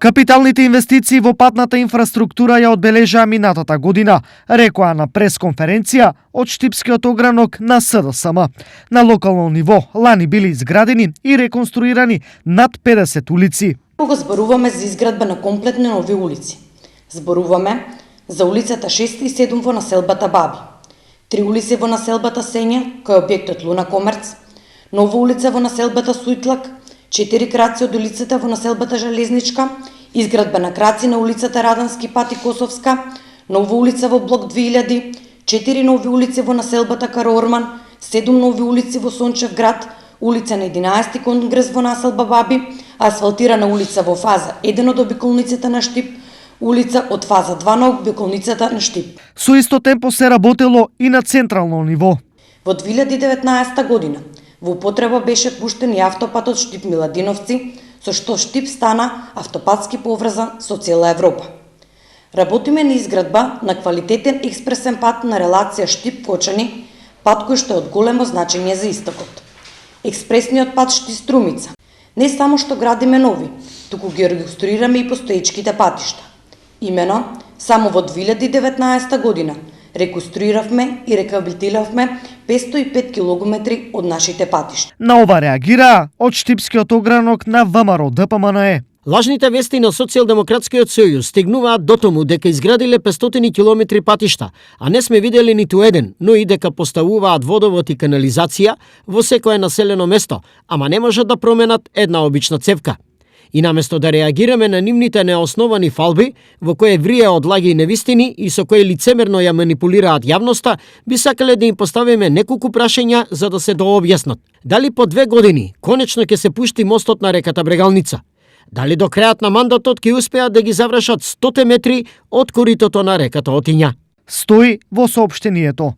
Капиталните инвестиции во патната инфраструктура ја одбележаа минатата година, рекоа на пресконференција од Штипскиот огранок на СДСМ. На локално ниво лани били изградени и реконструирани над 50 улици. Кога зборуваме за изградба на комплетни нови улици, зборуваме за улицата 6 и 7 во населбата Баби, 3 улици во населбата Сења, кој е објектот Луна Комерц, нова улица во населбата Сујтлак, 4 краци од улицата во населбата Железничка, изградба на краци на улицата Радански пат и Косовска, нова улица во блок 2000, 4 нови улици во населбата Караорман, 7 нови улици во Сончев град, улица на 11 конгрес во населба Баби, асфалтирана улица во фаза 1 од обиколницата на Штип, улица од фаза 2 на обиколницата на Штип. Со исто темпо се работело и на централно ниво. Во 2019 година во употреба беше пуштен и автопатот Штип-Миладиновци, со што Штип стана автопатски поврзан со цела Европа. Работиме на изградба на квалитетен експресен пат на релација Штип-Кочани, пат кој што е од големо значење за истокот. Експресниот пат Штип-Струмица. Не само што градиме нови, туку ги регистрираме и постоечките патишта. Имено, само во 2019 година реконструиравме и рехабилитиравме 505 километри од нашите патишта. На ова реагираа од Штипскиот огранок на ВМРО ДПМНЕ. Лажните вести на Социјалдемократскиот сојуз стигнуваат до тому дека изградиле 500 километри патишта, а не сме видели ниту еден, но и дека поставуваат водовод и канализација во секое населено место, ама не можат да променат една обична цевка. И наместо да реагираме на нивните неосновани фалби, во кои врие од лаги и невистини и со кои лицемерно ја манипулираат јавноста, би сакале да им поставиме неколку прашања за да се дообјаснат. Дали по 2 години конечно ќе се пушти мостот на реката Брегалница? Дали до крајот на мандатот ќе успеат да ги завршат 100 метри од коритото на реката Отиња? Стои во соопштението.